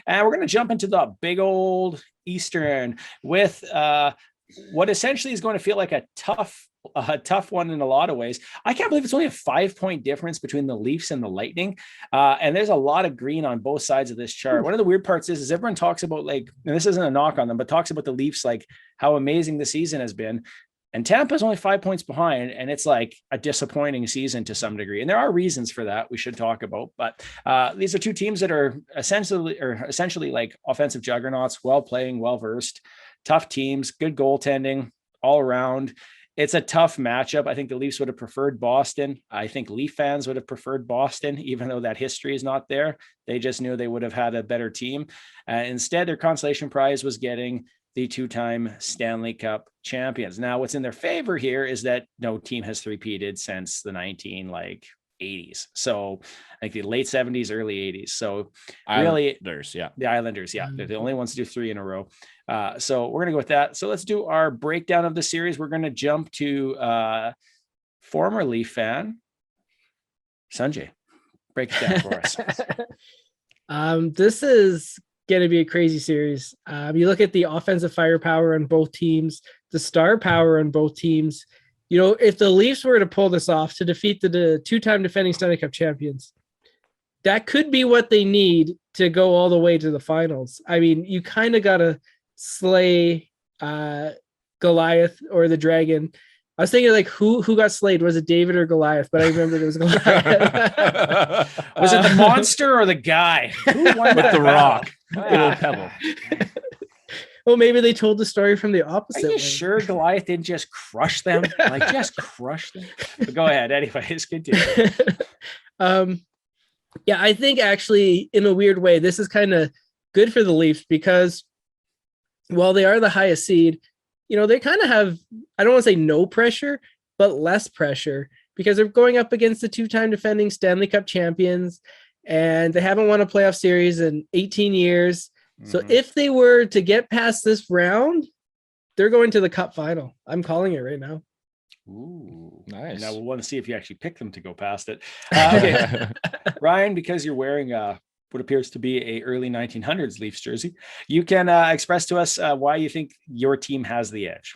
And we're going to jump into the big old Eastern with what essentially is going to feel like a tough one in a lot of ways. I can't believe it's only a 5-point difference between the Leafs and the Lightning. And there's a lot of green on both sides of this chart. One of the weird parts is everyone talks about, like, and this isn't a knock on them, but talks about the Leafs, like how amazing the season has been. And Tampa's only 5 points behind, and it's like a disappointing season to some degree. And there are reasons for that we should talk about. But these are two teams that are essentially like offensive juggernauts, well playing, well versed, tough teams, good goaltending all around. It's a tough matchup. I think the Leafs would have preferred Boston. I think Leaf fans would have preferred Boston, even though that history is not there. They just knew they would have had a better team. Instead, their consolation prize was getting the 2-time Stanley Cup champions. Now, what's in their favor here is that no team has three-peated since the 80s. So like the late 70s, early 80s. So really, the Islanders, they're the only ones to do 3 in a row. So we're gonna go with that. So let's do our breakdown of the series. We're gonna jump to former Leaf fan Sanjay. Break it down for us. This is going to be a crazy series. You look at the offensive firepower on both teams, the star power on both teams. You know, if the Leafs were to pull this off to defeat the 2-time defending Stanley Cup champions, that could be what they need to go all the way to the finals. I mean, you kind of got to slay Goliath or the Dragon. I was thinking, like, who got slayed? Was it David or Goliath? But I remembered it was Goliath. Was it the monster or the guy? Who won with the rock? Little pebble. Well, maybe they told the story from the opposite. Are you sure Goliath didn't just crush them? Like, just crush them? But go ahead. Anyways, continue. Yeah, I think actually, in a weird way, this is kind of good for the Leafs because while they are the highest seed, you know, they kind of have, I don't want to say no pressure, but less pressure because they're going up against the 2-time defending Stanley Cup champions and they haven't won a playoff series in 18 years. So if they were to get past this round, they're going to the Cup final. I'm calling it right now. Ooh, nice. Now we'll want to see if you actually pick them to go past it. Okay. Ryan, because you're wearing what appears to be a early 1900s Leafs jersey, you can express to us why you think your team has the edge.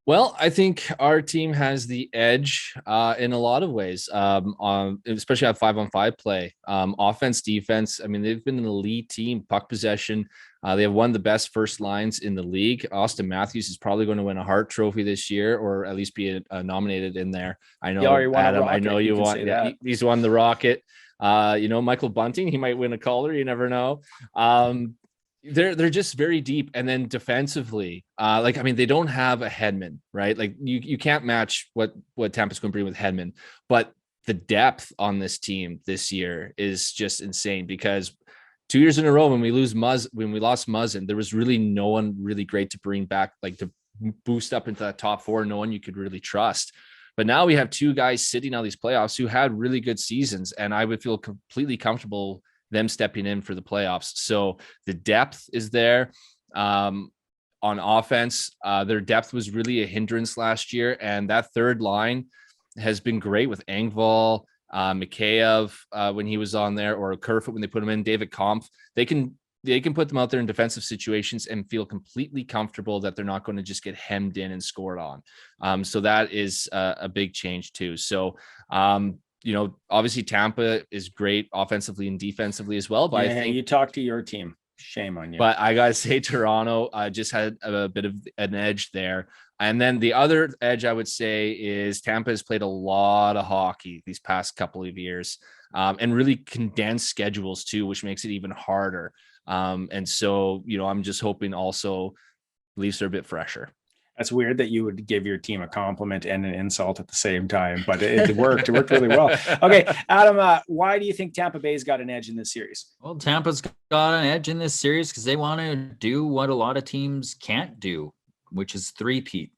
Well, I think our team has the edge in a lot of ways, especially on 5-on-5 play, offense, defense. I mean, they've been an elite team, puck possession. They have one of the best first lines in the league. Austin Matthews is probably going to win a Hart Trophy this year, or at least be nominated in there. I know, Adam, I know you want. He's won the Rocket. You know, Michael Bunting, he might win a Calder. You never know. They're just very deep. And then defensively, like, I mean, they don't have a Hedman, right? Like you can't match what Tampa's going to bring with Hedman, but the depth on this team this year is just insane because 2 years in a row when we lost Muzzin, there was really no one really great to bring back, like to boost up into that top 4, no one you could really trust. But now we have 2 guys sitting on these playoffs who had really good seasons, and I would feel completely comfortable them stepping in for the playoffs. So the depth is there. On offense, their depth was really a hindrance last year, and that third line has been great with Engvall, Mikheyev when he was on there, or Kerfoot when they put him in, David Kampf. They can put them out there in defensive situations and feel completely comfortable that they're not going to just get hemmed in and scored on. So that is a big change too. So, you know, obviously Tampa is great offensively and defensively as well. But I think you talk to your team. Shame on you. But I got to say Toronto just had a bit of an edge there. And then the other edge I would say is Tampa has played a lot of hockey these past couple of years and really condensed schedules too, which makes it even harder. And so, you know, I'm just hoping also Leafs are a bit fresher. That's weird that you would give your team a compliment and an insult at the same time, but it worked. It worked really well. Okay, Adam, why do you think Tampa Bay's got an edge in this series? Well, Tampa's got an edge in this series because they want to do what a lot of teams can't do, which is three-peat.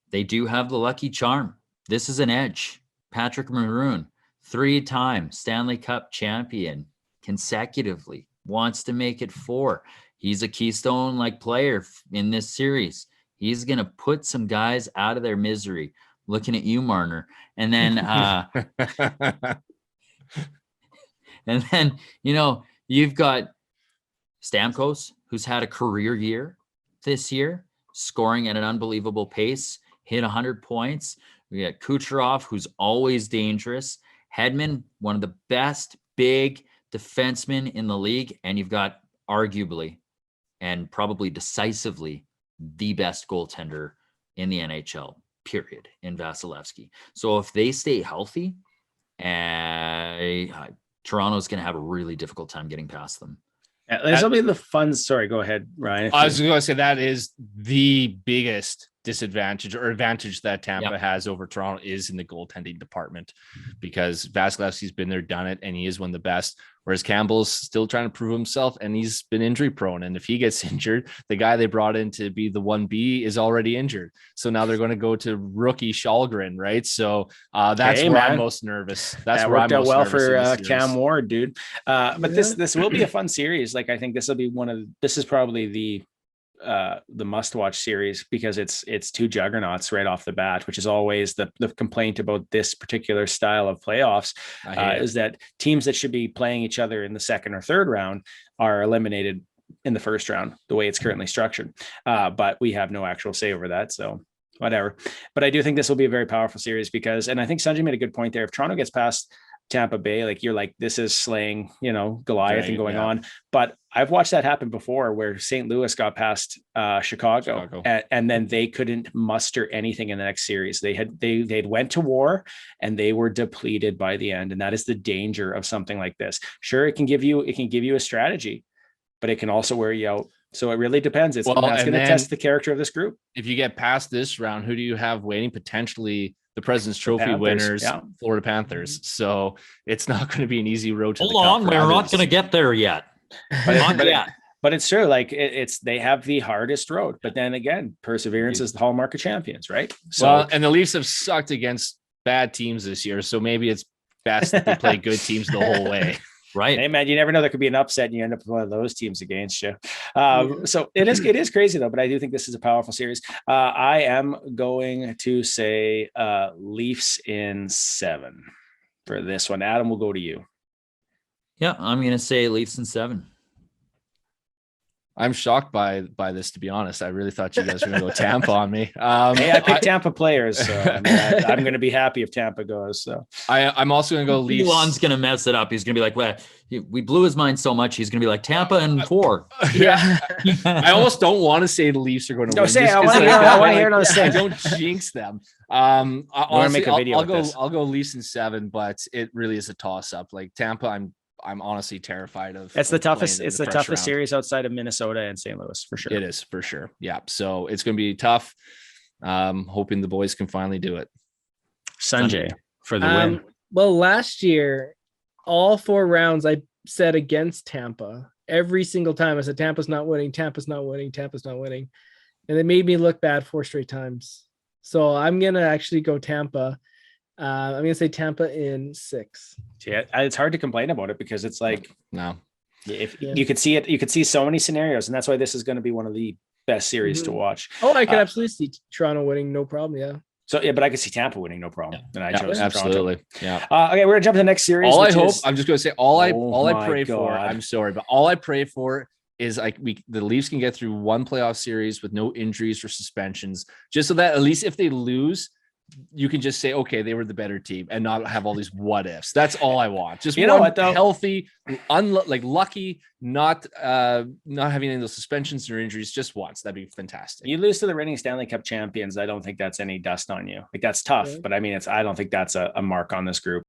They do have the lucky charm. This is an edge. Patrick Maroon, 3-time Stanley Cup champion consecutively, wants to make it 4. He's a Keystone-like player in this series. He's going to put some guys out of their misery. Looking at you, Marner. And then, you know, you've got Stamkos, who's had a career year this year, scoring at an unbelievable pace, hit 100 points. We got Kucherov, who's always dangerous. Hedman, one of the best big defensemen in the league. And you've got arguably and probably decisively the best goaltender in the NHL, period, in Vasilevsky. So if they stay healthy, Toronto's going to have a really difficult time getting past them. Yeah, this will be the fun. Sorry, go ahead, Ryan. I was going to say that is the biggest disadvantage or advantage that Tampa has over Toronto is in the goaltending department, because Vasilevsky's been there, done it, and he is one of the best. Whereas Campbell's still trying to prove himself, and he's been injury prone. And if he gets injured, the guy they brought in to be the 1B is already injured. So now they're going to go to rookie Shalgren, right? So that's where I'm most nervous. That's where worked I'm out most well nervous for Cam Ward, dude. But this will be a fun series. Like, I think this will be this is probably the must-watch series, because it's two juggernauts right off the bat, which is always the complaint about this particular style of playoffs, is that teams that should be playing each other in the second or third round are eliminated in the first round, the way it's currently structured. But we have no actual say over that, so whatever. But I do think this will be a very powerful series, because, and I think Sanjay made a good point there, if Toronto gets past Tampa Bay, like, you're like, this is slaying, Goliath and going on. But I've watched that happen before, where St. Louis got past Chicago. And then they couldn't muster anything in the next series. They went to war, and they were depleted by the end. And that is the danger of something like this. Sure, it can give you a strategy, but it can also wear you out. So it really depends. That's going to test the character of this group. If you get past this round, who do you have waiting? Potentially the President's Trophy winners, Florida Panthers. So it's not going to be an easy road to the cup. We're not going to get there yet. But it's true. Like, they have the hardest road. But then again, perseverance is the hallmark of champions, right? So, and the Leafs have sucked against bad teams this year. So maybe it's best that they play good teams the whole way. Right. Hey, man, you never know. There could be an upset and you end up with one of those teams against you. So it is crazy, though. But I do think this is a powerful series. I am going to say Leafs in 7 for this one. Adam, we'll go to you. Yeah, I'm going to say Leafs in 7. I'm shocked by this, to be honest. I really thought you guys were going to go Tampa on me. Hey, I picked Tampa players, so I'm going to be happy if Tampa goes. So I'm also going to go Leafs. Elon's going to mess it up. He's going to be like, well, we blew his mind so much. He's going to be like Tampa and 4. Yeah. I almost don't want to say the Leafs are going to win. Say, I want to hear it on the stage. Don't jinx them. Honestly, I'll go Leafs in 7, but it really is a toss up. Like, Tampa, I'm honestly terrified of. It's the toughest. It's the toughest series outside of Minnesota and St. Louis, for sure. It is, for sure. Yeah. So it's going to be tough. Hoping the boys can finally do it. Sanjay for the win. Well, last year, all 4 rounds I said against Tampa. Every single time I said Tampa's not winning, Tampa's not winning, Tampa's not winning. And it made me look bad 4 straight times. So I'm going to actually go Tampa. I'm going to say Tampa in 6. Yeah, it's hard to complain about it, because it's like, no, you could see it. You could see so many scenarios, and that's why this is going to be one of the best series to watch. Oh, I could absolutely see Toronto winning, no problem. Yeah. So yeah, but I could see Tampa winning, no problem. And I chose absolutely. Toronto. Yeah. Okay, we're gonna jump to the next series. I'm just going to say all I pray for. I'm sorry, but all I pray for is the Leafs can get through one playoff series with no injuries or suspensions, just so that at least if they lose, you can just say, okay, they were the better team, and not have all these what ifs. That's all I want. Just healthy, lucky, not having any of those suspensions or injuries just once. That'd be fantastic. You lose to the reigning Stanley Cup champions. I don't think that's any dust on you. Like, that's tough, but I mean, I don't think that's a mark on this group.